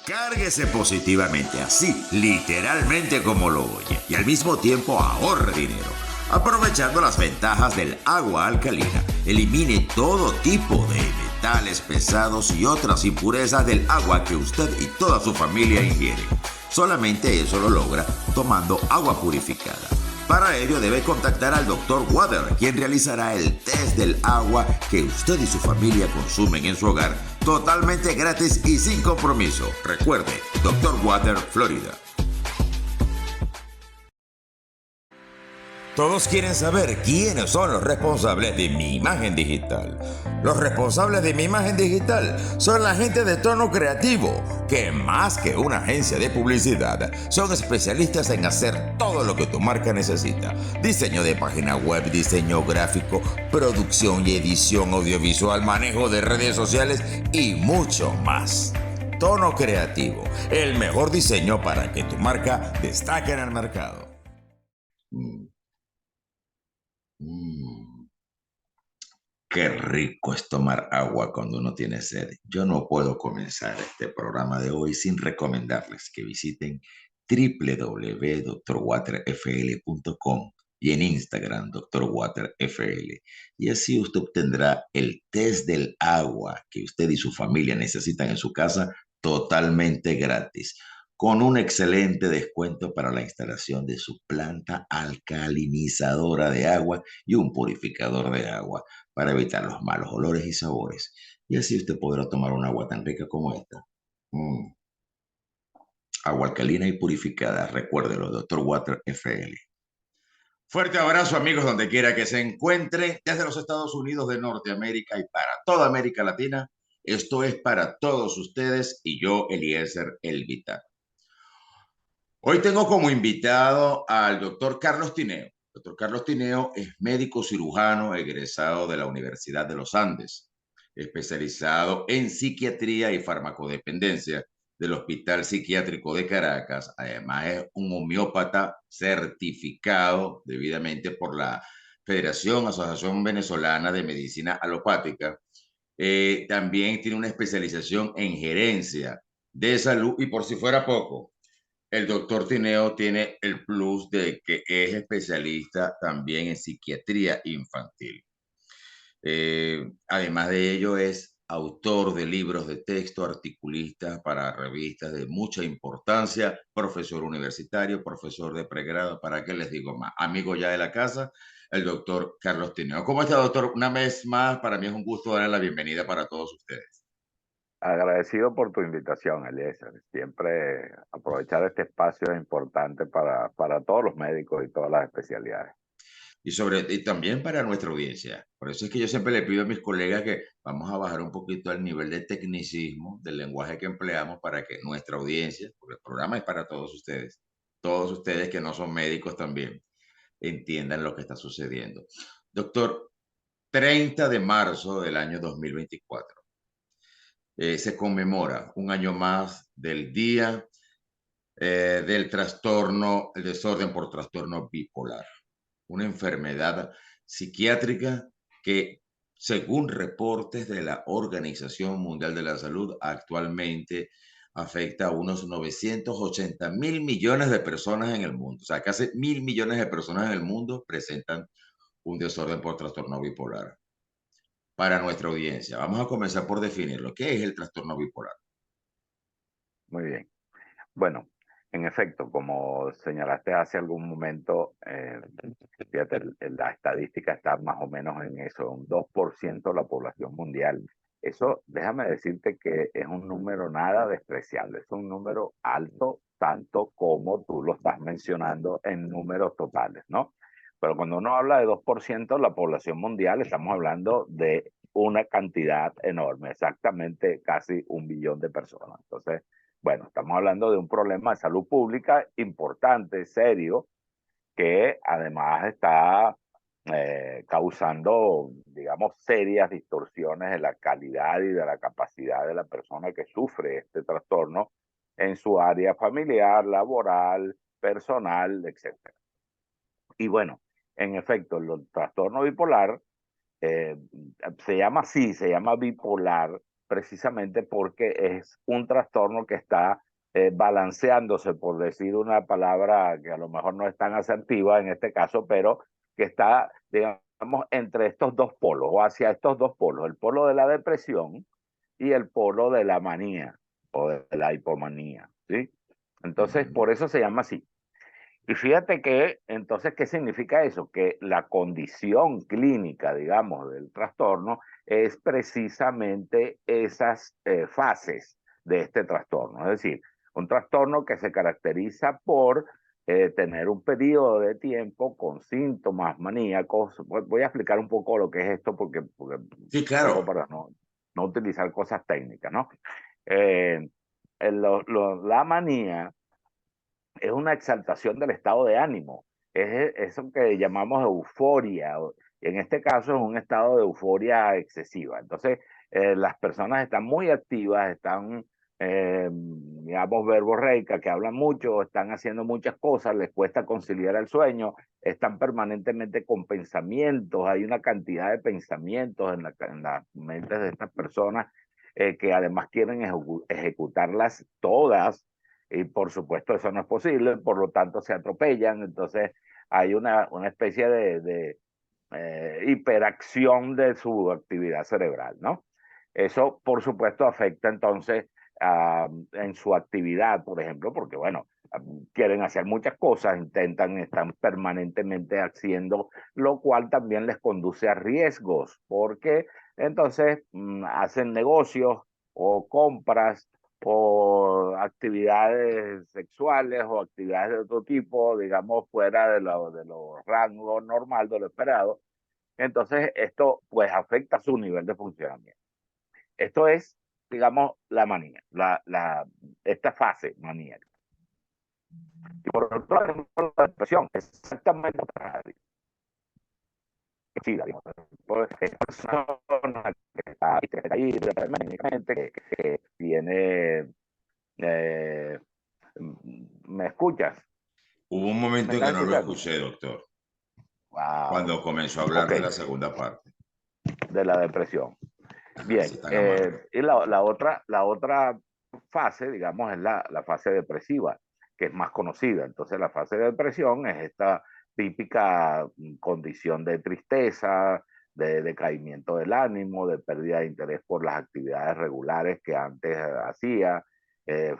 Cárguese positivamente, así, literalmente como lo oye, y al mismo tiempo ahorre dinero. Aprovechando las ventajas del agua alcalina, elimine todo tipo de metales pesados y otras impurezas del agua que usted y toda su familia ingieren. Solamente eso lo logra tomando agua purificada. Para ello debe contactar al Dr. Water, quien realizará el test del agua que usted y su familia consumen en su hogar, totalmente gratis y sin compromiso. Recuerde, Dr. Water, Florida. Todos quieren saber quiénes son los responsables de mi imagen digital. Los responsables de mi imagen digital son la gente de Tono Creativo, que más que una agencia de publicidad, son especialistas en hacer todo lo que tu marca necesita. Diseño de página web, diseño gráfico, producción y edición audiovisual, manejo de redes sociales y mucho más. Tono Creativo, el mejor diseño para que tu marca destaque en el mercado. Qué rico es tomar agua cuando uno tiene sed. Yo no puedo comenzar este programa de hoy sin recomendarles que visiten www.drwaterfl.com y en Instagram drwaterfl. Y así usted obtendrá el test del agua que usted y su familia necesitan en su casa totalmente gratis, con un excelente descuento para la instalación de su planta alcalinizadora de agua y un purificador de agua para evitar los malos olores y sabores. Y así usted podrá tomar un agua tan rica como esta. Agua alcalina y purificada. Recuérdelo, Dr. Water FL. Fuerte abrazo, amigos, donde quiera que se encuentre, desde los Estados Unidos de Norteamérica y para toda América Latina. Esto es para todos ustedes y yo, Eliezer Elvitar. Hoy tengo como invitado al doctor Carlos Tineo. El doctor Carlos Tineo es médico cirujano egresado de la Universidad de los Andes, especializado en psiquiatría y farmacodependencia del Hospital Psiquiátrico de Caracas. Además es un homeópata certificado debidamente por la Asociación Venezolana de Medicina Alopática. También tiene una especialización en gerencia de salud y por si fuera poco, el doctor Tineo tiene el plus de que es especialista también en psiquiatría infantil. Además de ello, es autor de libros de texto, articulista para revistas de mucha importancia, profesor universitario, profesor de pregrado, ¿para qué les digo más? Amigo ya de la casa, el doctor Carlos Tineo. ¿Cómo está, doctor? Una vez más, para mí es un gusto darle la bienvenida para todos ustedes. Agradecido por tu invitación, Eliezer. Siempre aprovechar este espacio es importante para todos los médicos y todas las especialidades. Y también para nuestra audiencia. Por eso es que yo siempre le pido a mis colegas que vamos a bajar un poquito el nivel de tecnicismo del lenguaje que empleamos para que nuestra audiencia, porque el programa es para todos ustedes que no son médicos también, entiendan lo que está sucediendo. Doctor, 30 de marzo del año 2024 se conmemora un año más del día del trastorno, el desorden por trastorno bipolar, una enfermedad psiquiátrica que, según reportes de la Organización Mundial de la Salud, actualmente afecta a unos 980.000 millones de personas en el mundo. O sea, casi 1.000 millones de personas en el mundo presentan un desorden por trastorno bipolar. Para nuestra audiencia, vamos a comenzar por definirlo. ¿Qué es el trastorno bipolar? Muy bien. Bueno, en efecto, como señalaste hace algún momento, fíjate, la estadística está más o menos en eso, un 2% de la población mundial. Eso, déjame decirte que es un número nada despreciable, es un número alto, tanto como tú lo estás mencionando en números totales, ¿no? Pero cuando uno habla de 2% de la población mundial, estamos hablando de una cantidad enorme, exactamente casi 1 billón de personas. Entonces, bueno, estamos hablando de un problema de salud pública importante, serio, que además está causando, digamos, serias distorsiones de la calidad y de la capacidad de la persona que sufre este trastorno en su área familiar, laboral, personal, etcétera. Y bueno, en efecto, el trastorno bipolar eh, se llama así, se llama bipolar, precisamente porque es un trastorno que está balanceándose, por decir una palabra que a lo mejor no es tan asertiva en este caso, pero que está, digamos, entre estos dos polos, o hacia estos dos polos, el polo de la depresión y el polo de la manía o de la hipomanía, ¿sí? Entonces, Ujú. por eso se llama así. Y fíjate que, entonces, ¿qué significa eso? Que la condición clínica, digamos, del trastorno es precisamente esas fases de este trastorno. Es decir, un trastorno que se caracteriza por tener un periodo de tiempo con síntomas maníacos. Voy a explicar un poco lo que es esto porque Sí, un poco claro. para no utilizar cosas técnicas, ¿no? Eh, la manía es una exaltación del estado de ánimo, es eso que llamamos euforia, en este caso es un estado de euforia excesiva. Entonces, las personas están muy activas, están, digamos, verborreica, que hablan mucho, están haciendo muchas cosas, les cuesta conciliar el sueño, están permanentemente con pensamientos, hay una cantidad de pensamientos en las mentes de estas personas que además quieren ejecutarlas todas y por supuesto eso no es posible, por lo tanto se atropellan, entonces hay una especie de hiperacción de su actividad cerebral, ¿no? Eso por supuesto afecta entonces en su actividad, por ejemplo, porque bueno, quieren hacer muchas cosas, intentan, están permanentemente haciendo, lo cual también les conduce a riesgos, porque entonces hacen negocios o compras o actividades sexuales o actividades de otro tipo, digamos, fuera de lo rango normal, de lo esperado. Entonces, esto pues afecta su nivel de funcionamiento. Esto es, digamos, la manía, esta fase maníaca. Y por otro lado, tenemos la depresión, exactamente lo contrario. Sí, digamos, pues, es persona que está ahí, que tiene eh, ¿me escuchas? Hubo un ¿Me momento en estás que no lo escuchando? escuché, doctor, Wow. cuando comenzó a hablar Ok, de la segunda parte. de la depresión. Ajá, Bien, si es tan amable. y la otra fase, digamos, es la fase depresiva, que es más conocida. Entonces, la fase de depresión es esta típica condición de tristeza, de decaimiento del ánimo, de pérdida de interés por las actividades regulares que antes hacía,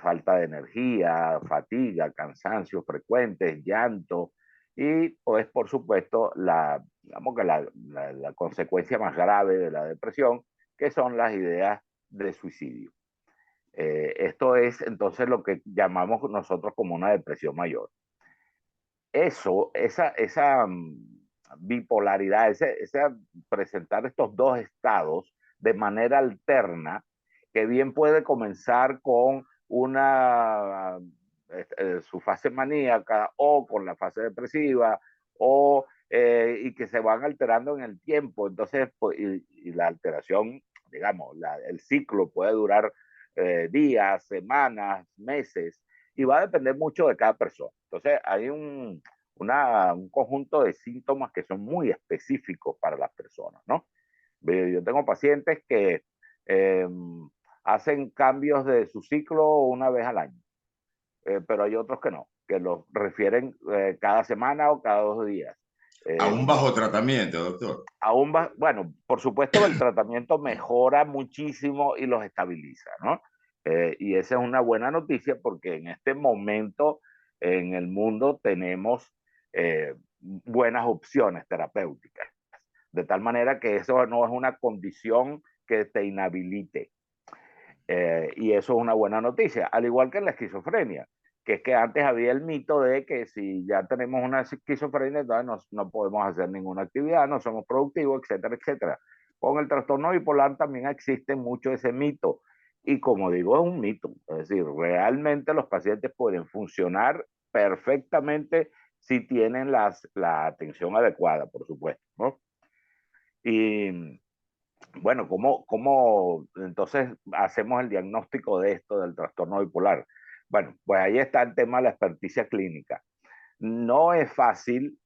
falta de energía, fatiga, cansancio frecuentes, llanto, y pues por supuesto digamos que la consecuencia más grave de la depresión, que son las ideas de suicidio. Esto es entonces lo que llamamos nosotros como una depresión mayor. Esa bipolaridad, ese presentar estos dos estados de manera alterna, que bien puede comenzar con su fase maníaca o con la fase depresiva y que se van alterando en el tiempo. Entonces, pues, y la alteración, digamos, el ciclo puede durar días, semanas, meses, y va a depender mucho de cada persona. Entonces, hay un conjunto de síntomas que son muy específicos para las personas, ¿no? Yo tengo pacientes que eh, hacen cambios de su ciclo una vez al año, pero hay otros que no, que los refieren cada semana o cada 2 días. Eh, Aún bajo tratamiento, doctor. Aún va, bueno, por supuesto el tratamiento mejora muchísimo y los estabiliza, ¿no? Y esa es una buena noticia porque en este momento en el mundo tenemos buenas opciones terapéuticas, de tal manera que eso no es una condición que te inhabilite. Y eso es una buena noticia, al igual que en la esquizofrenia, que es que antes había el mito de que si ya tenemos una esquizofrenia, entonces no podemos hacer ninguna actividad, no somos productivos, etcétera, etcétera. Con el trastorno bipolar también existe mucho ese mito. Y como digo, es un mito. Es decir, realmente los pacientes pueden funcionar perfectamente si tienen la atención adecuada, por supuesto, ¿no? Y bueno, ¿cómo entonces hacemos el diagnóstico de esto, del trastorno bipolar? Bueno, pues ahí está el tema de la experticia clínica. No es fácil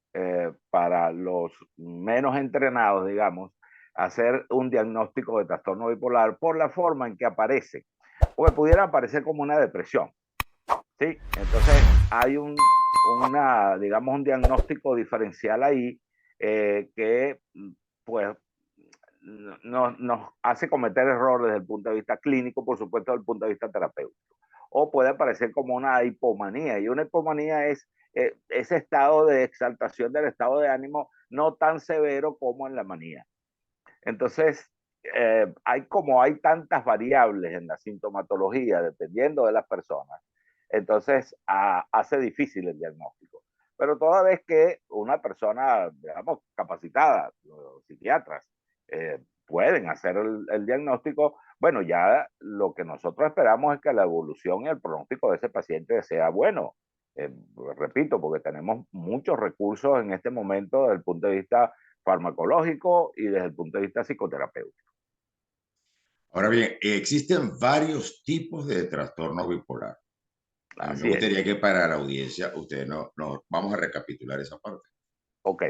para los menos entrenados, digamos, hacer un diagnóstico de trastorno bipolar por la forma en que aparece, porque pudiera aparecer como una depresión, ¿sí? Entonces hay digamos, un diagnóstico diferencial ahí que pues nos hace cometer errores desde el punto de vista clínico, por supuesto, desde el punto de vista terapéutico. O puede aparecer como una hipomanía, y una hipomanía es ese estado de exaltación del estado de ánimo no tan severo como en la manía. Entonces, hay tantas variables en la sintomatología dependiendo de las personas, entonces hace difícil el diagnóstico. Pero toda vez que una persona, digamos, capacitada, los psiquiatras, pueden hacer el diagnóstico, bueno, ya lo que nosotros esperamos es que la evolución y el pronóstico de ese paciente sea bueno. Repito, porque tenemos muchos recursos en este momento desde el punto de vista farmacológico y desde el punto de vista psicoterapéutico. Ahora bien, existen varios tipos de trastorno bipolar. A mí me Así es. gustaría que para la audiencia, ustedes no, vamos a recapitular esa parte. Ok.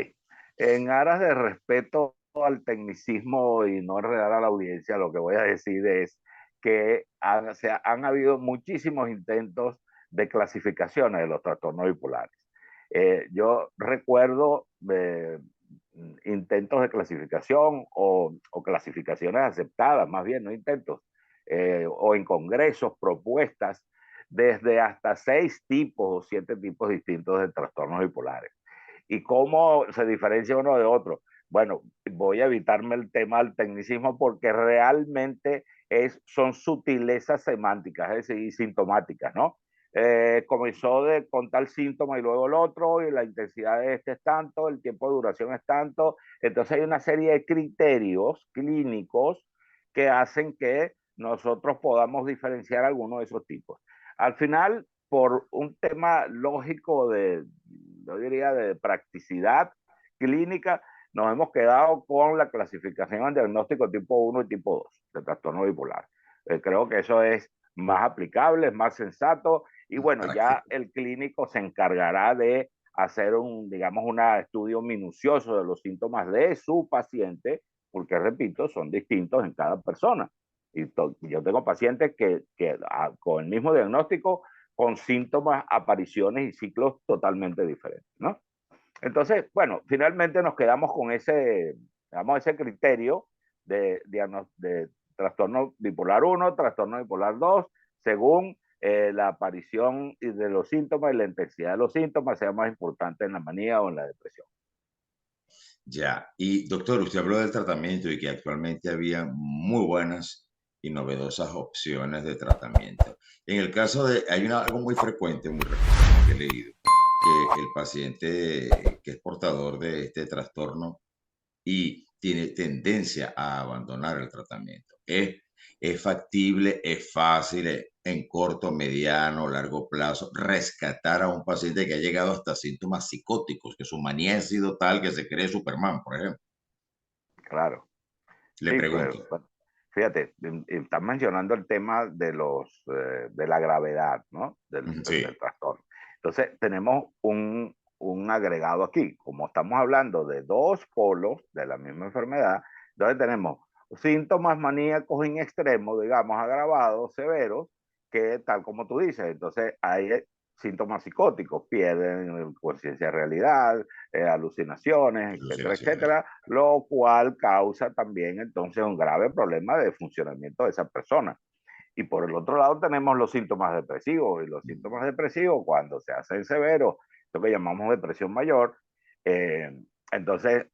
En aras de respeto al tecnicismo y no enredar a la audiencia, lo que voy a decir es que han habido muchísimos intentos de clasificaciones de los trastornos bipolares. Yo recuerdo intentos de clasificación o clasificaciones aceptadas, más bien, no intentos, o en congresos, propuestas, desde hasta 6 tipos o 7 tipos distintos de trastornos bipolares. ¿Y cómo se diferencia uno de otro? Bueno, voy a evitarme el tema del tecnicismo porque realmente son sutilezas semánticas, es decir, sintomáticas, ¿no? Comenzó con tal síntoma y luego el otro, y la intensidad de este es tanto, el tiempo de duración es tanto. Entonces hay una serie de criterios clínicos que hacen que nosotros podamos diferenciar algunos de esos tipos. Al final, por un tema lógico yo diría, de practicidad clínica, nos hemos quedado con la clasificación en diagnóstico tipo 1 y tipo 2 de trastorno bipolar. Creo que eso es más aplicable, es más sensato, y Más bueno, ya práctico. el clínico se encargará de hacer digamos, un estudio minucioso de los síntomas de su paciente, porque repito, son distintos en cada persona. Y yo tengo pacientes que con el mismo diagnóstico, con síntomas, apariciones y ciclos totalmente diferentes, ¿no? Entonces, bueno, finalmente nos quedamos con digamos, ese criterio de trastorno bipolar 1, trastorno bipolar 2, según la aparición de los síntomas y la intensidad de los síntomas sea más importante en la manía o en la depresión. Ya. Y doctor, usted habló del tratamiento y que actualmente había muy buenas y novedosas opciones de tratamiento. En el caso de, algo muy frecuente, muy recurrente que he leído, que el paciente que es portador de este trastorno y tiene tendencia a abandonar el tratamiento. Es factible, es fácil, en corto, mediano, largo plazo, rescatar a un paciente que ha llegado hasta síntomas psicóticos, que su manía ha sido tal que se cree Superman, por ejemplo. Claro. Le Sí, pues, pregunto. bueno, fíjate, están mencionando el tema de la gravedad, ¿no? Del Sí, trastorno. Entonces, tenemos un agregado aquí. Como estamos hablando de dos polos de la misma enfermedad, entonces tenemos síntomas maníacos en extremo, digamos, agravados, severos, que tal como tú dices, entonces hay síntomas psicóticos, pierden conciencia de realidad, alucinaciones, etcétera, alucinaciones. etcétera, lo cual causa también entonces un grave problema de funcionamiento de esa persona. Y por el otro lado tenemos los síntomas depresivos, y los síntomas depresivos cuando se hacen severos, lo que llamamos depresión mayor, eh, entonces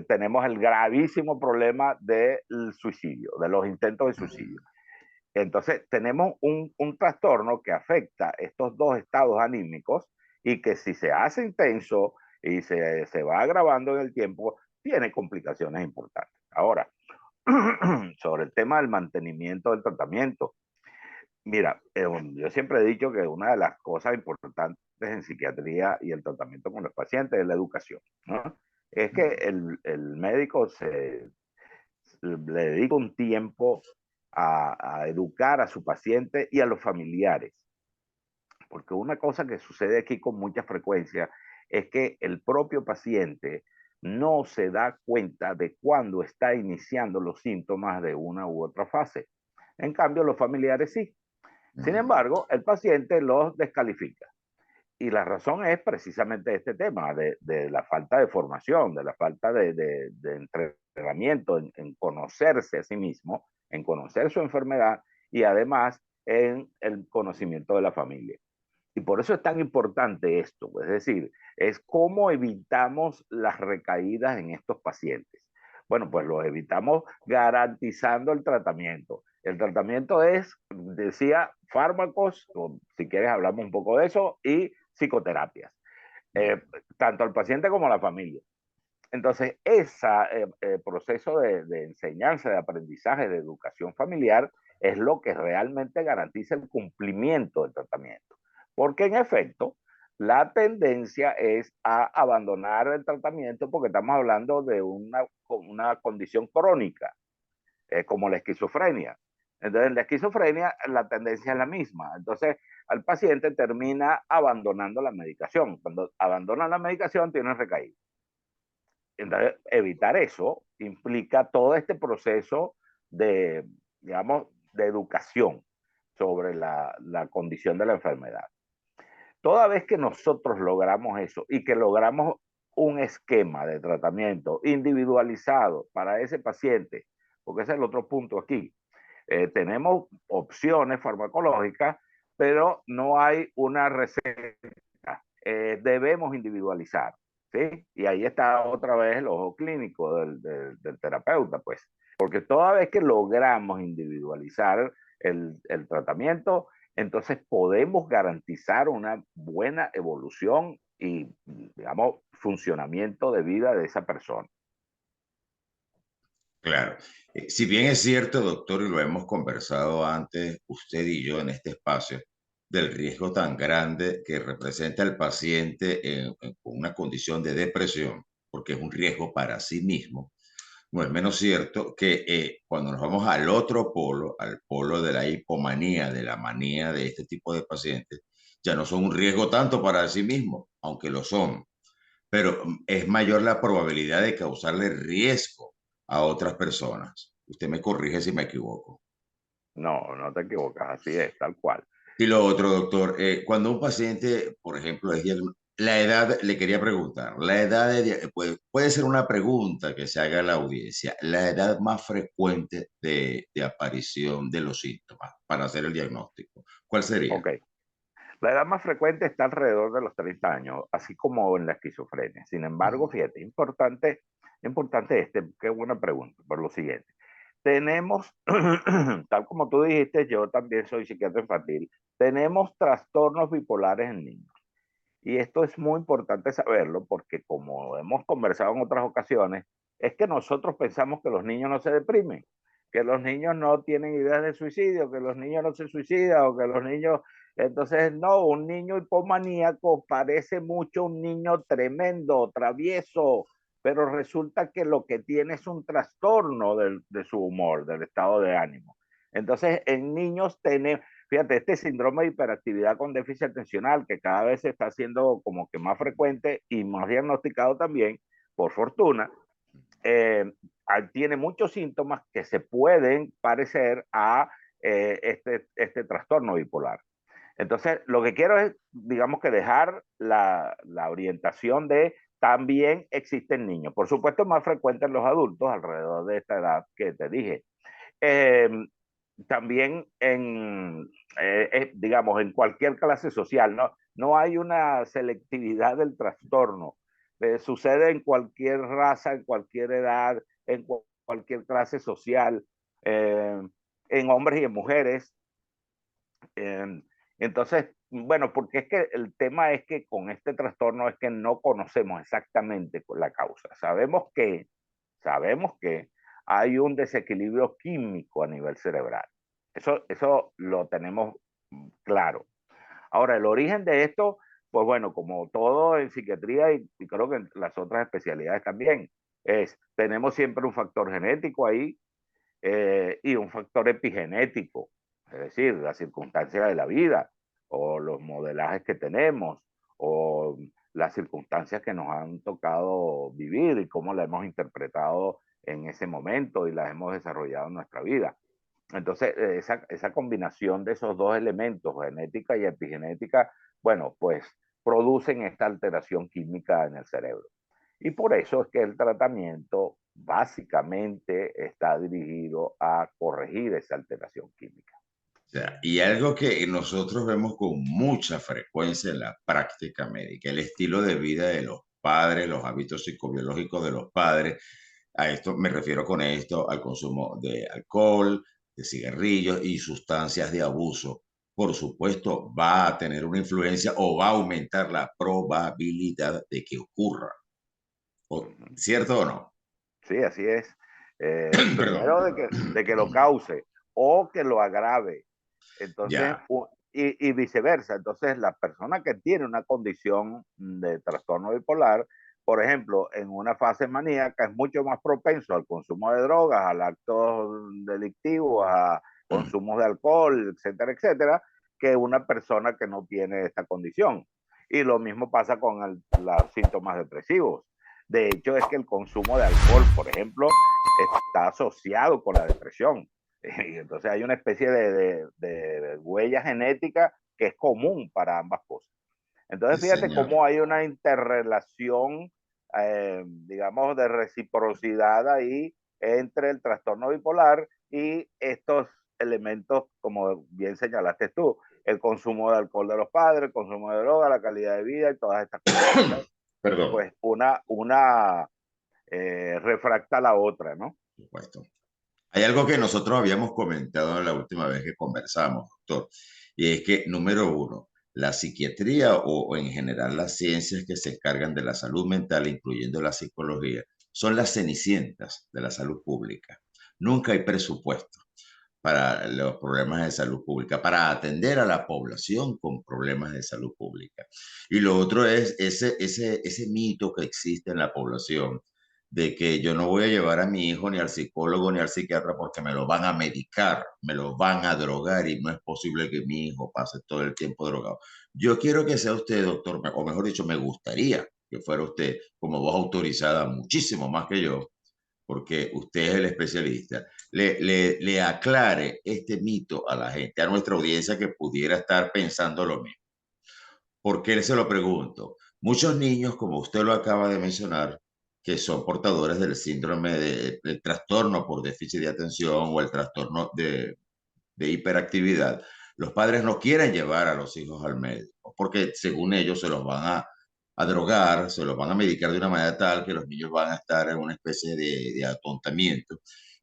tenemos el gravísimo problema del suicidio, de los intentos de suicidio. Entonces tenemos un trastorno que afecta estos dos estados anímicos y que si se hace intenso y se va agravando en el tiempo, tiene complicaciones importantes. Ahora, sobre el tema del mantenimiento del tratamiento, mira, yo siempre he dicho que una de las cosas importantes en psiquiatría y el tratamiento con los pacientes es la educación, ¿no? es que el médico le dedica un tiempo a educar a su paciente y a los familiares. Porque una cosa que sucede aquí con mucha frecuencia es que el propio paciente no se da cuenta de cuándo está iniciando los síntomas de una u otra fase. En cambio, los familiares sí. Sin Mm. embargo, el paciente los descalifica. Y la razón es precisamente este tema de la falta de formación, de la falta de entrenamiento en conocerse a sí mismo, en conocer su enfermedad y además en el conocimiento de la familia. Y por eso es tan importante esto, es decir, es cómo evitamos las recaídas en estos pacientes. Bueno, pues lo evitamos garantizando el tratamiento. El tratamiento es, decía, fármacos, o si quieres hablamos un poco de eso, y psicoterapias, eh, tanto al paciente como a la familia. Entonces, ese proceso de enseñanza, de aprendizaje, de educación familiar, es lo que realmente garantiza el cumplimiento del tratamiento. Porque en efecto, la tendencia es a abandonar el tratamiento porque estamos hablando de una condición crónica, como la esquizofrenia. Entonces, en la esquizofrenia, la tendencia es la misma. Entonces, al paciente termina abandonando la medicación. Cuando abandona la medicación, tiene recaída. Entonces, evitar eso implica todo este proceso de, digamos, de educación sobre la condición de la enfermedad. Toda vez que nosotros logramos eso y que logramos un esquema de tratamiento individualizado para ese paciente, porque ese es el otro punto aquí, tenemos opciones farmacológicas, pero no hay una receta. Debemos individualizar, ¿sí? Y ahí está otra vez el ojo clínico del terapeuta, pues, porque toda vez que logramos individualizar el tratamiento, entonces podemos garantizar una buena evolución y, digamos, funcionamiento de vida de esa persona. Claro. Si bien es cierto, doctor, y lo hemos conversado antes, usted y yo en este espacio, del riesgo tan grande que representa el paciente con una condición de depresión, porque es un riesgo para sí mismo, no es menos cierto que cuando nos vamos al otro polo, al polo de la hipomanía, de la manía de este tipo de pacientes, ya no son un riesgo tanto para sí mismos, aunque lo son, pero es mayor la probabilidad de causarle riesgo a otras personas. Usted me corrige si me equivoco. No, no te equivocas, así es, tal cual. Y lo otro, doctor, cuando un paciente, por ejemplo, la edad, le quería preguntar, la edad puede ser una pregunta que se haga a la audiencia, la edad más frecuente de aparición de los síntomas para hacer el diagnóstico, ¿cuál sería? Ok, la edad más frecuente está alrededor de los 30 años, así como en la esquizofrenia. Sin embargo, Mm. fíjate, importante qué buena pregunta, por lo siguiente. Tenemos, tal como tú dijiste, yo también soy psiquiatra infantil, tenemos trastornos bipolares en niños. Y esto es muy importante saberlo porque como hemos conversado en otras ocasiones, es que nosotros pensamos que los niños no se deprimen, que los niños no tienen ideas de suicidio, que los niños no se suicidan o que los niños... Entonces, no, un niño hipomaníaco parece mucho un niño tremendo, travieso, pero resulta que lo que tiene es un trastorno de su humor, del estado de ánimo. Entonces, en niños tenemos, fíjate, este síndrome de hiperactividad con déficit atencional, que cada vez se está haciendo como que más frecuente y más diagnosticado también, por fortuna, tiene muchos síntomas que se pueden parecer a este trastorno bipolar. Entonces, lo que quiero es, digamos que dejar la orientación de también existen niños. Por supuesto, es más frecuente en los adultos, alrededor de esta edad que te dije. Eh, también digamos, en cualquier clase social, ¿no? No hay una selectividad del trastorno. Sucede en cualquier raza, en cualquier edad, en cualquier clase social, eh, en hombres y en mujeres. Eh, entonces, bueno, porque es que el tema es que con este trastorno es que no conocemos exactamente la causa. Sabemos que hay un desequilibrio químico a nivel cerebral. Eso lo tenemos claro. Ahora, el origen de esto pues bueno, como todo en psiquiatría y creo que en las otras especialidades también, tenemos siempre un factor genético ahí y un factor epigenético, es decir, las circunstancias de la vida o los modelajes que tenemos o las circunstancias que nos han tocado vivir y cómo la hemos interpretado en ese momento y las hemos desarrollado en nuestra vida. Entonces, esa combinación de esos dos elementos, genética y epigenética, bueno, pues producen esta alteración química en el cerebro. Y por eso es que el tratamiento básicamente está dirigido a corregir esa alteración química. O sea, y algo que nosotros vemos con mucha frecuencia en la práctica médica, el estilo de vida de los padres, los hábitos psicobiológicos de los padres. A esto me refiero con esto al consumo de alcohol, de cigarrillos y sustancias de abuso. Por supuesto, va a tener una influencia o va a aumentar la probabilidad de que ocurra. Ujú. ¿Cierto o no? Sí, así es. Perdón. Primero de que lo cause o que lo agrave. Entonces, Ya. y viceversa. Entonces, la persona que tiene una condición de trastorno bipolar, por ejemplo, en una fase maníaca, es mucho más propenso al consumo de drogas, al actos delictivos, a consumos de alcohol, etcétera, etcétera, que una persona que no tiene esta condición. Y lo mismo pasa con los síntomas depresivos. De hecho, es que el consumo de alcohol, por ejemplo, está asociado con la depresión. Y entonces hay una especie de huella genética que es común para ambas cosas. Sí, Entonces fíjate señor. cómo hay una interrelación, digamos, de reciprocidad ahí entre el trastorno bipolar y estos elementos, como bien señalaste tú, el consumo de alcohol de los padres, el consumo de droga, la calidad de vida y todas estas cosas. Entonces, Perdón. pues una refracta la otra, ¿no? Por supuesto. Hay algo que nosotros habíamos comentado la última vez que conversamos, doctor, y es que, número uno, la psiquiatría o en general las ciencias que se encargan de la salud mental, incluyendo la psicología, son las cenicientas de la salud pública. Nunca hay presupuesto para los problemas de salud pública, para atender a la población con problemas de salud pública. Y lo otro es ese mito que existe en la población de que yo no voy a llevar a mi hijo ni al psicólogo ni al psiquiatra porque me lo van a medicar, me lo van a drogar y no es posible que mi hijo pase todo el tiempo drogado. Yo quiero que sea usted, doctor, o mejor dicho, me gustaría que fuera usted como voz autorizada muchísimo más que yo, porque usted es el especialista, le aclare este mito a la gente, a nuestra audiencia que pudiera estar pensando lo mismo. ¿Por qué se lo pregunto? Muchos niños, como usted lo acaba de mencionar, que son portadores del síndrome del trastorno por déficit de atención o el trastorno de hiperactividad, los padres no quieren llevar a los hijos al médico porque según ellos se los van a drogar, se los van a medicar de una manera tal que los niños van a estar en una especie de atontamiento.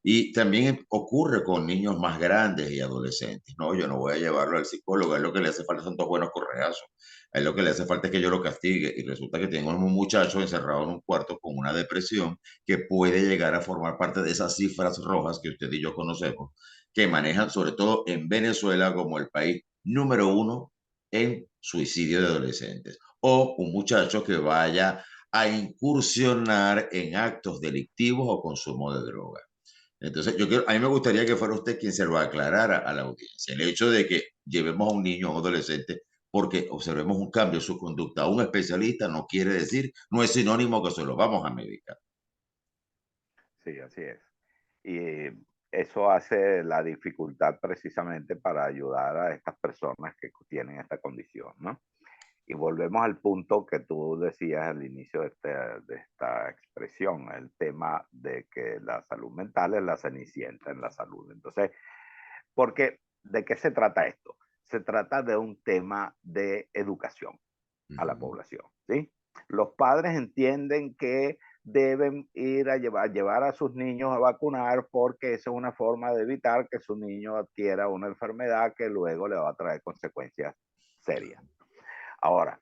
Y también ocurre con niños más grandes y adolescentes. No, yo no voy a llevarlo al psicólogo, a él lo que le hace falta son dos buenos correazos. A él lo que le hace falta es que yo lo castigue. Y resulta que tengo un muchacho encerrado en un cuarto con una depresión que puede llegar a formar parte de esas cifras rojas que usted y yo conocemos, que manejan sobre todo en Venezuela como el país número uno en suicidio de adolescentes. O un muchacho que vaya a incursionar en actos delictivos o consumo de droga. Entonces, a mí me gustaría que fuera usted quien se lo aclarara a la audiencia. El hecho de que llevemos a un niño o un adolescente porque observemos un cambio en su conducta a un especialista no quiere decir, no es sinónimo que se lo vamos a medicar. Sí, así es. Y eso hace la dificultad precisamente para ayudar a estas personas que tienen esta condición, ¿no? Y volvemos al punto que tú decías al inicio de esta expresión, el tema de que la salud mental es la cenicienta en la salud. Entonces, porque, ¿de qué se trata esto? Se trata de un tema de educación a la Ujú. población, ¿sí? Los padres entienden que deben ir a llevar a sus niños a vacunar porque esa es una forma de evitar que su niño adquiera una enfermedad que luego le va a traer consecuencias serias. Ahora,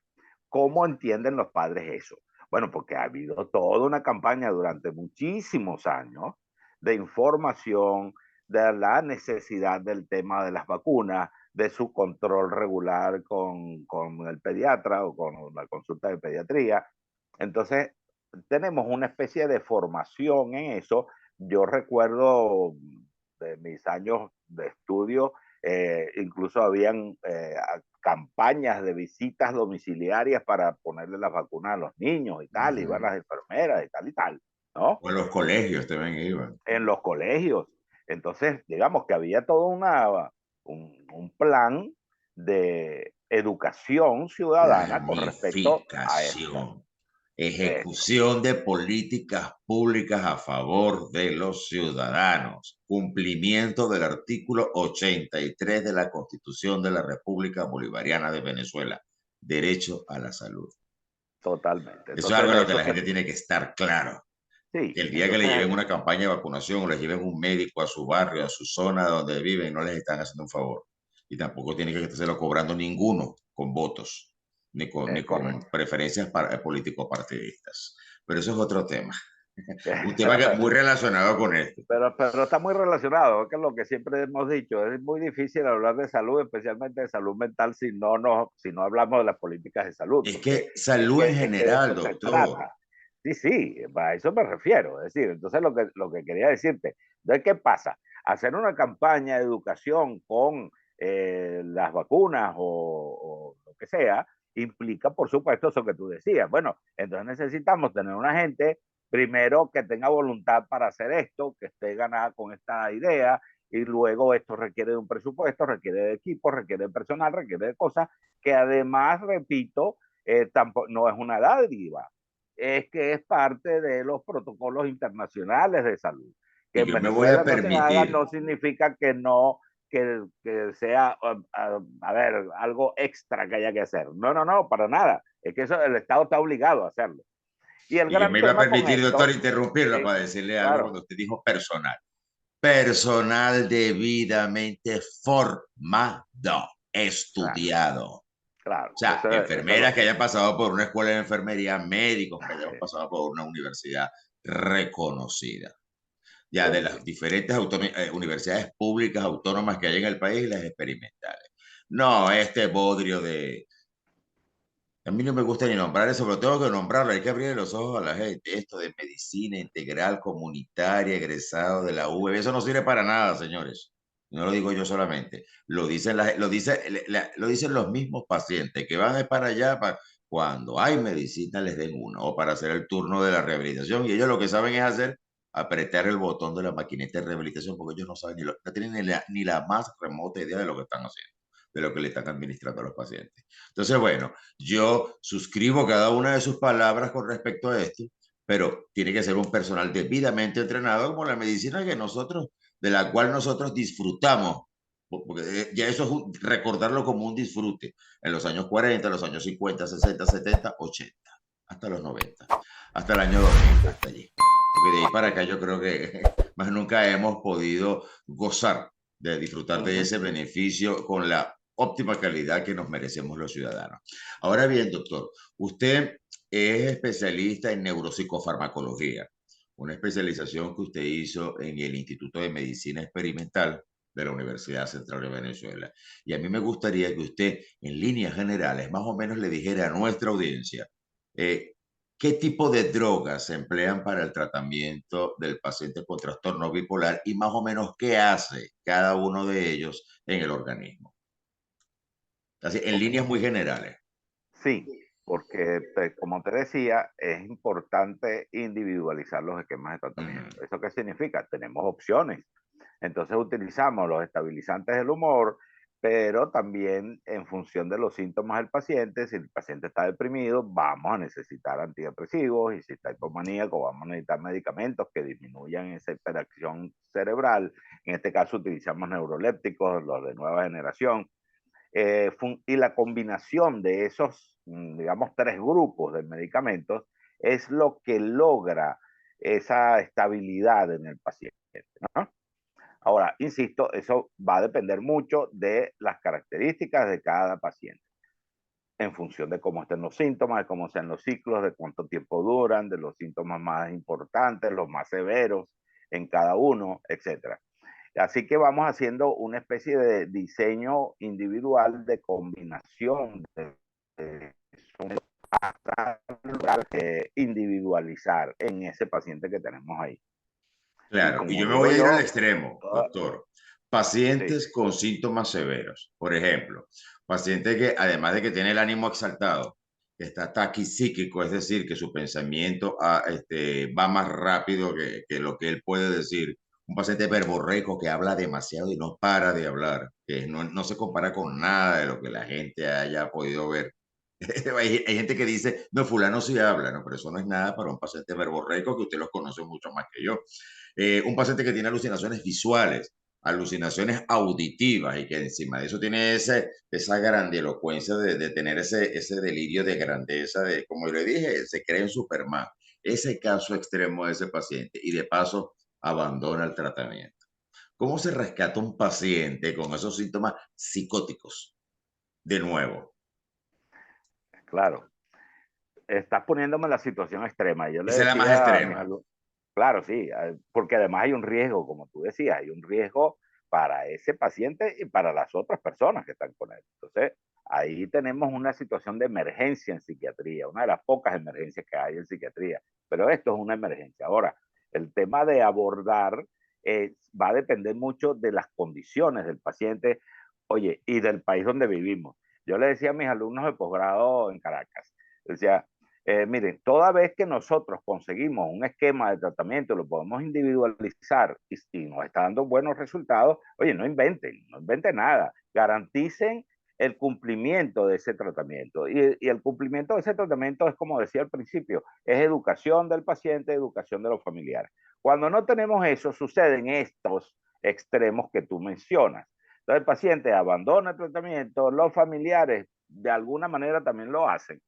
¿cómo entienden los padres eso? Bueno, porque ha habido toda una campaña durante muchísimos años de información de la necesidad del tema de las vacunas, de su control regular con el pediatra o con la consulta de pediatría. Entonces, tenemos una especie de formación en eso. Yo recuerdo de mis años de estudio, incluso habían campañas de visitas domiciliarias para ponerle las vacunas a los niños y tal, iban las enfermeras y tal, ¿no? O en los colegios también iban. En los colegios. Entonces, digamos que había todo un plan de educación ciudadana con respecto a esto. Planificación, ejecución de políticas públicas a favor de los ciudadanos, cumplimiento del artículo 83 de la Constitución de la República Bolivariana de Venezuela, derecho a la salud. Totalmente. Eso es Entonces, algo en de lo que eso la se... gente tiene que estar claro. Que Sí, el día que le entonces, lleven una campaña de vacunación o les lleven un médico a su barrio, a su zona donde viven, no les están haciendo un favor. Y tampoco tiene que estárselo cobrando ninguno con votos, ni con correcto. preferencias político-partidistas. Pero eso es otro tema. Un tema muy relacionado con esto. Pero está muy relacionado, que es lo que siempre hemos dicho, es muy difícil hablar de salud, especialmente de salud mental, si no hablamos de las políticas de salud, Es porque que salud en es que de general, eso se doctor. trata. Sí, sí, a eso me refiero. Es decir, entonces lo que quería decirte, entonces, ¿qué pasa? Hacer una campaña de educación con las vacunas o lo que sea, implica, por supuesto, eso que tú decías. Bueno, entonces necesitamos tener una gente primero que tenga voluntad para hacer esto, que esté ganada con esta idea, y luego esto requiere de un presupuesto, requiere de equipo, requiere de personal, requiere de cosas que además, repito, tampoco, no es una dádiva, es que es parte de los protocolos internacionales de salud. Que Y en yo me voy a Venezuela no se hagan permitir, no significa que no, que sea, a ver, algo extra que haya que hacer. No, no, no, para nada. Es que eso el Estado está obligado a hacerlo. Y el y yo gran me iba a tema con permitir, doctor, esto, interrumpirla sí, para decirle algo claro, cuando usted dijo personal. Personal debidamente formado, claro, estudiado. O claro, sea, eso es lo enfermeras que que... hayan pasado por una escuela de enfermería, médicos que hayan pasado por una universidad reconocida. Ya de Sí, las sí. diferentes universidades públicas autónomas que hay en el país y las experimentales. No, este bodrio de... A mí no me gusta ni nombrar eso, pero tengo que nombrarlo, hay que abrir los ojos a la gente. Esto de medicina integral comunitaria, egresado de la UEB, eso no sirve para nada, señores. No lo digo yo solamente, lo dicen los mismos pacientes que van para allá cuando hay medicina les den uno o para hacer el turno de la rehabilitación y ellos lo que saben es hacer apretar el botón de la maquinita de rehabilitación porque ellos no saben no tienen ni la más remota idea de lo que están haciendo, de lo que le están administrando a los pacientes. Entonces, bueno, yo suscribo cada una de sus palabras con respecto a esto, pero tiene que ser un personal debidamente entrenado como la medicina que nosotros, de la cual nosotros disfrutamos, porque ya eso es recordarlo como un disfrute, en los años 40, los años 50, 60, 70, 80, hasta los 90, hasta el año 2000, hasta allí. Porque de ahí para acá yo creo que más nunca hemos podido gozar de disfrutar de ese beneficio con la óptima calidad que nos merecemos los ciudadanos. Ahora bien, doctor, usted es especialista en neuropsicofarmacología, una especialización que usted hizo en el Instituto de Medicina Experimental de la Universidad Central de Venezuela. Y a mí me gustaría que usted, en líneas generales, más o menos le dijera a nuestra audiencia qué tipo de drogas se emplean para el tratamiento del paciente con trastorno bipolar y más o menos qué hace cada uno de ellos en el organismo. Así, en Ok, líneas muy generales. sí, porque como te decía, es importante individualizar los esquemas de tratamiento. Ujú. ¿Eso qué significa? Tenemos opciones. Entonces utilizamos los estabilizantes del humor, pero también en función de los síntomas del paciente, si el paciente está deprimido, vamos a necesitar antidepresivos y si está hipomaníaco, vamos a necesitar medicamentos que disminuyan esa hiperacción cerebral. En este caso utilizamos neurolépticos, los de nueva generación. Y la combinación de esos, digamos, tres grupos de medicamentos es lo que logra esa estabilidad en el paciente, ¿no? Ahora, insisto, eso va a depender mucho de las características de cada paciente, en función de cómo estén los síntomas, de cómo sean los ciclos, de cuánto tiempo duran, de los síntomas más importantes, los más severos en cada uno, etcétera. Así que vamos haciendo una especie de diseño individual de combinación de individualizar en ese paciente que tenemos ahí. Y Claro, y como yo me digo voy a ir al yo, extremo, toda, doctor. sí, Pacientes con síntomas severos. Por ejemplo, paciente que además de que tiene el ánimo exaltado, está taquipsíquico, es decir, que su pensamiento va más rápido que lo que él puede decir. Un paciente verborreico que habla demasiado y no para de hablar, que no se compara con nada de lo que la gente haya podido ver. Hay gente que dice, no, fulano sí habla, no, pero eso no es nada para un paciente verborreico que usted los conoce mucho más que yo. Un paciente que tiene alucinaciones visuales, alucinaciones auditivas y que encima de eso tiene esa grandilocuencia de tener ese delirio de grandeza, de, como le dije, se cree en Superman. Ese caso extremo de ese paciente y de paso abandona el tratamiento. ¿Cómo se rescata un paciente con esos síntomas psicóticos? De nuevo, claro, estás poniéndome en la situación extrema. Yo le esa es la más decía a mis extrema. alumnos, claro, sí, porque además hay un riesgo, como tú decías, hay un riesgo para ese paciente y para las otras personas que están con él. Entonces, ahí tenemos una situación de emergencia en psiquiatría, una de las pocas emergencias que hay en psiquiatría, pero esto es una emergencia. Ahora, el tema de abordar va a depender mucho de las condiciones del paciente, oye, y del país donde vivimos. Yo le decía a mis alumnos de posgrado en Caracas, decía, miren, toda vez que nosotros conseguimos un esquema de tratamiento, lo podemos individualizar y nos está dando buenos resultados, oye, no inventen nada, garanticen el cumplimiento de ese tratamiento. Y el cumplimiento de ese tratamiento es, como decía al principio, es educación del paciente, educación de los familiares. Cuando no tenemos eso, suceden estos extremos que tú mencionas. Entonces el paciente abandona el tratamiento, los familiares de alguna manera también lo hacen.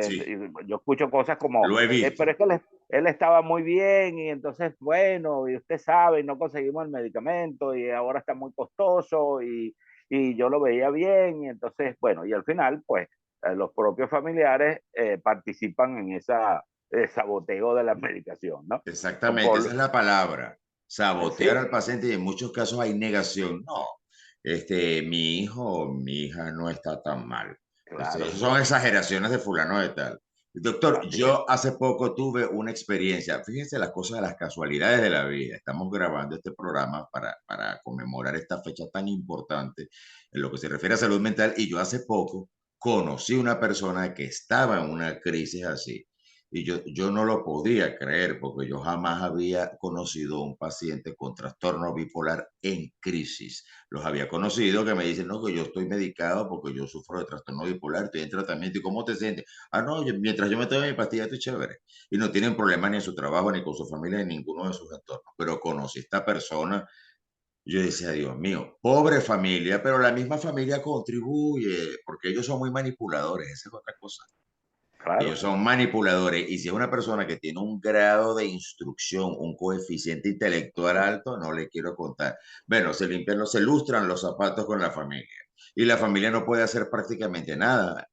Sí, Yo escucho cosas como, lo he pero visto. es que él estaba muy bien y entonces, bueno, y usted sabe, no conseguimos el medicamento y ahora está muy costoso y yo lo veía bien y entonces, bueno, y al final, pues, los propios familiares participan en esa saboteo de la medicación, ¿no? Exactamente, esa es la palabra. Sabotear al Sí, paciente y en muchos casos hay negación. No, mi hijo o mi hija no está tan mal. claro, Esas son exageraciones de fulano de tal. Doctor, así es. yo hace poco tuve una experiencia. Fíjense las cosas de las casualidades de la vida. Estamos grabando este programa para conmemorar esta fecha tan importante en lo que se refiere a salud mental y yo hace poco conocí una persona que estaba en una crisis así. Y yo no lo podía creer porque yo jamás había conocido a un paciente con trastorno bipolar en crisis. Los había conocido que me dicen, no, que yo estoy medicado porque yo sufro de trastorno bipolar, estoy en tratamiento. ¿Y cómo te sientes? Ah, no, mientras yo me tomo mi pastilla estoy chévere. Y no tienen problemas ni en su trabajo, ni con su familia, ni en ninguno de sus entornos. Pero conocí a esta persona, yo decía, Dios mío, pobre familia, pero la misma familia contribuye porque ellos son muy manipuladores, esa es otra cosa. Ellos Claro, son manipuladores y si es una persona que tiene un grado de instrucción, un coeficiente intelectual alto, no le quiero contar. Bueno, se lustran los zapatos con la familia y la familia no puede hacer prácticamente nada.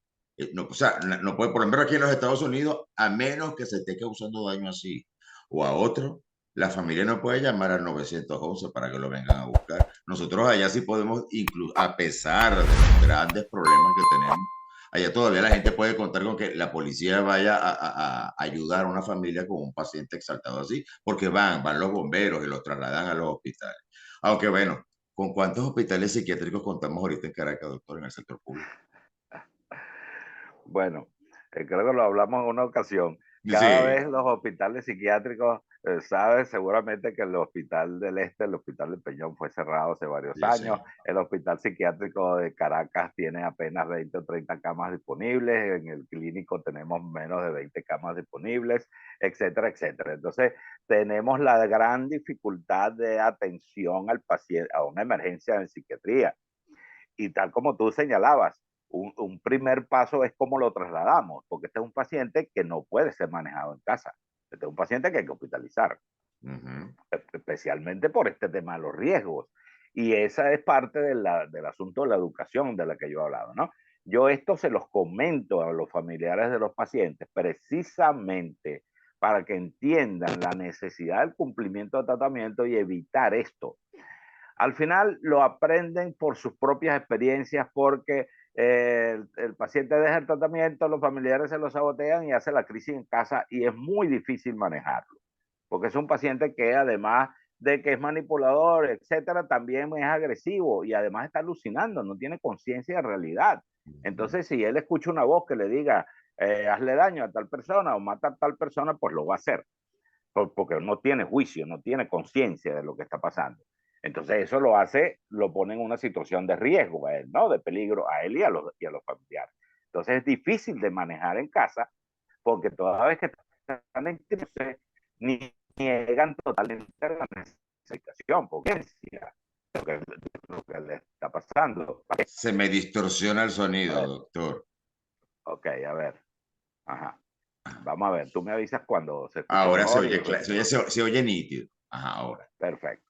No, o sea, no puede, por ejemplo, aquí en los Estados Unidos, a menos que se esté causando daño así o a otro, la familia no puede llamar al 911 para que lo vengan a buscar. Nosotros allá sí podemos, a pesar de los grandes problemas que tenemos, allá todavía la gente puede contar con que la policía vaya a ayudar a una familia con un paciente exaltado así, porque van los bomberos y los trasladan a los hospitales. Aunque bueno, ¿con cuántos hospitales psiquiátricos contamos ahorita en Caracas, doctor, en el sector público? bueno, creo que lo hablamos en una ocasión. Cada Sí, vez los hospitales psiquiátricos, sabes, seguramente que el Hospital del Este, el Hospital del Peñón fue cerrado hace varios sí, años. sí. El Hospital Psiquiátrico de Caracas tiene apenas 20 o 30 camas disponibles. En el clínico tenemos menos de 20 camas disponibles, etcétera, etcétera. Entonces, tenemos la gran dificultad de atención al paciente, a una emergencia en psiquiatría. Y tal como tú señalabas, un primer paso es cómo lo trasladamos, porque este es un paciente que no puede ser manejado en casa. Este es un paciente que hay que hospitalizar, Ujú. especialmente por este tema de los riesgos. Y esa es parte del asunto de la educación de la que yo he hablado, ¿no? Yo esto se los comento a los familiares de los pacientes precisamente para que entiendan la necesidad del cumplimiento de tratamiento y evitar esto. Al final lo aprenden por sus propias experiencias porque el paciente deja el tratamiento, los familiares se lo sabotean y hace la crisis en casa y es muy difícil manejarlo, porque es un paciente que además de que es manipulador, etcétera, también es agresivo y además está alucinando, no tiene conciencia de realidad. Entonces, si él escucha una voz que le diga, hazle daño a tal persona o mata a tal persona, pues lo va a hacer, porque no tiene juicio, no tiene conciencia de lo que está pasando. Entonces eso lo hace, lo pone en una situación de riesgo a él, ¿no? De peligro a él y a los familiares. Entonces es difícil de manejar en casa porque toda vez que están en crisis, niegan totalmente la necesitación, porque lo que le está pasando. Se me distorsiona el A sonido, ver, doctor. ok, a ver. Ajá. Vamos a ver, tú me avisas cuando se escuche Ahora se mejor oye, y bueno, se oye nítido. Ajá, ahora. perfecto.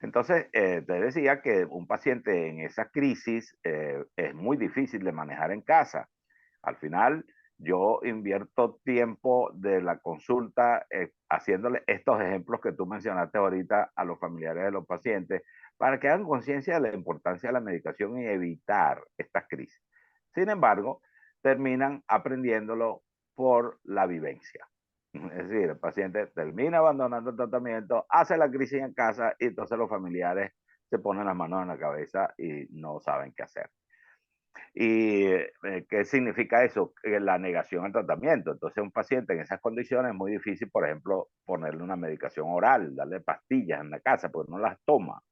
Entonces, te decía que un paciente en esa crisis es muy difícil de manejar en casa. Al final, yo invierto tiempo de la consulta haciéndole estos ejemplos que tú mencionaste ahorita a los familiares de los pacientes para que hagan conciencia de la importancia de la medicación y evitar estas crisis. Sin embargo, terminan aprendiéndolo por la vivencia. Es decir, el paciente termina abandonando el tratamiento, hace la crisis en casa y entonces los familiares se ponen las manos en la cabeza y no saben qué hacer. ¿Y qué significa eso? La negación al tratamiento. Entonces, un paciente en esas condiciones es muy difícil, por ejemplo, ponerle una medicación oral, darle pastillas en la casa, porque no las toma.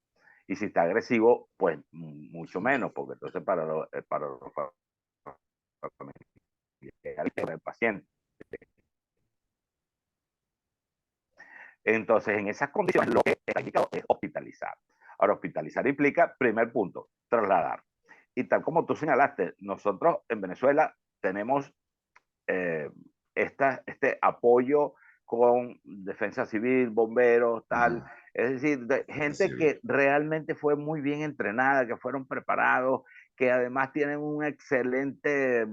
Y si está agresivo, pues mucho menos, porque entonces para los familiares del paciente. Entonces, en esas condiciones, lo que está indicado es hospitalizar. Ahora, hospitalizar implica, primer punto, trasladar. Y tal como tú señalaste, nosotros en Venezuela tenemos eh, este apoyo con defensa civil, bomberos, tal. Ajá, Es decir, así gente bien. que realmente fue muy bien entrenada, que fueron preparados, que además tienen un excelente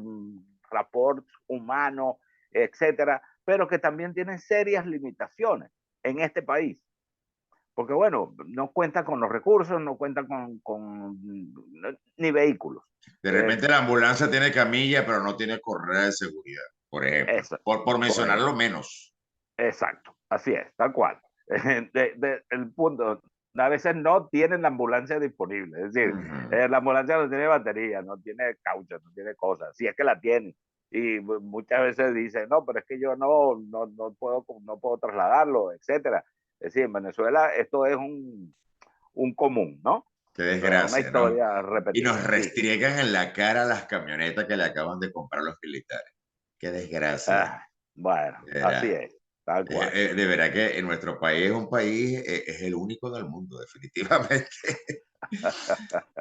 rapport humano, etcétera, pero que también tienen serias limitaciones en este país. Porque bueno, no cuentan con los recursos, no cuentan ni vehículos. De Eh, repente la ambulancia tiene camilla, pero no tiene correa de seguridad, por ejemplo. eso, Por por mencionar ejemplo. lo menos. Exacto, así es, tal cual. El punto, a veces no tienen la ambulancia disponible, es decir, Ujú. la ambulancia no tiene batería, no tiene caucho, no tiene cosas, si es que la tiene. Y muchas veces dicen, no, pero es que yo no puedo trasladarlo, etcétera. Es decir, en Venezuela esto es un común, ¿no? Qué Una desgracia, ¿no? historia Y nos repetida, sí. restriegan en la cara las camionetas que le acaban de comprar los militares. Qué desgracia. Ah, bueno, De así verdad. es, tal cual. De verdad que en nuestro país es un país, es el único en el mundo, definitivamente.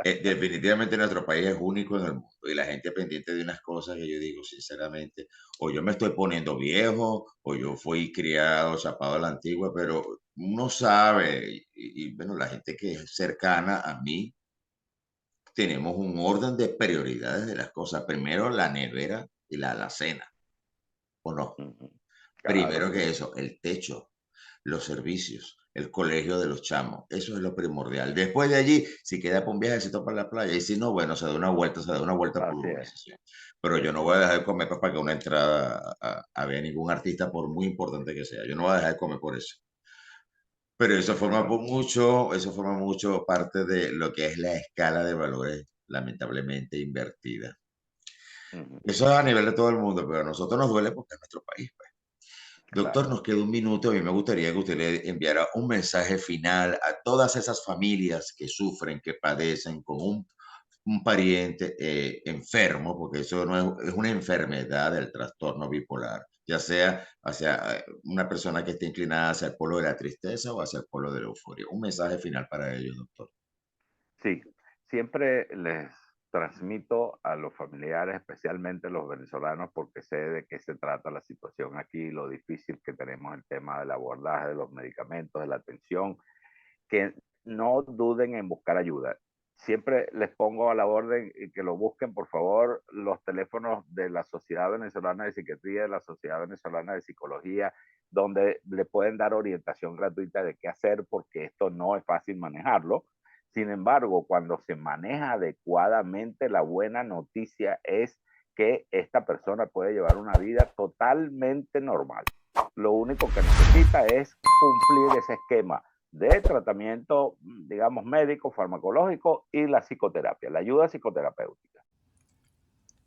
Definitivamente nuestro país es único en el mundo y la gente pendiente de unas cosas que yo digo sinceramente, o yo me estoy poniendo viejo, o yo fui criado, chapado a la antigua, pero uno sabe, bueno, la gente que es cercana a mí, tenemos un orden de prioridades de las cosas. Primero la nevera y la alacena, ¿o no? Ujú. Claro Primero que que sí, eso, el techo, los servicios, el colegio de los chamos, eso es lo primordial. Después de allí, si queda para un viajecito para la playa, y si no, bueno, se da una vuelta por la así es, urbanización. Pero yo no voy a dejar de comer para pagar una entrada a ver a ningún artista, por muy importante que sea. Yo no voy a dejar de comer por eso. Pero exactamente. eso forma mucho parte de lo que es la escala de valores, lamentablemente invertida. Ujú. Eso es a nivel de todo el mundo, pero a nosotros nos duele porque es nuestro país, pues. Doctor, Claro. nos queda un minuto. A mí me gustaría que usted le enviara un mensaje final a todas esas familias que sufren, que padecen con un pariente enfermo, porque eso no es una enfermedad del trastorno bipolar, ya sea hacia una persona que esté inclinada hacia el polo de la tristeza o hacia el polo de la euforia. Un mensaje final para ellos, doctor. Sí, siempre les transmito a los familiares, especialmente los venezolanos, porque sé de qué se trata la situación aquí, lo difícil que tenemos el tema del abordaje, de los medicamentos, de la atención, que no duden en buscar ayuda. Siempre les pongo a la orden y que lo busquen, por favor, los teléfonos de la Sociedad Venezolana de Psiquiatría, de la Sociedad Venezolana de Psicología, donde le pueden dar orientación gratuita de qué hacer, porque esto no es fácil manejarlo. Sin embargo, cuando se maneja adecuadamente, la buena noticia es que esta persona puede llevar una vida totalmente normal. Lo único que necesita es cumplir ese esquema de tratamiento, digamos, médico, farmacológico y la psicoterapia, la ayuda psicoterapéutica.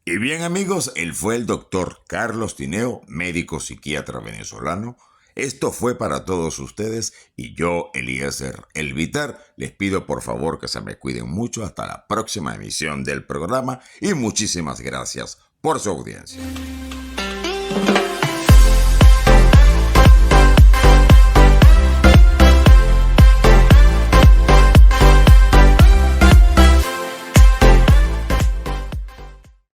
Y bien amigos, él fue el doctor Carlos Tineo, médico psiquiatra venezolano. Esto fue para todos ustedes y yo, Eliezer Elvitar, les pido por favor que se me cuiden mucho hasta la próxima emisión del programa y muchísimas gracias por su audiencia.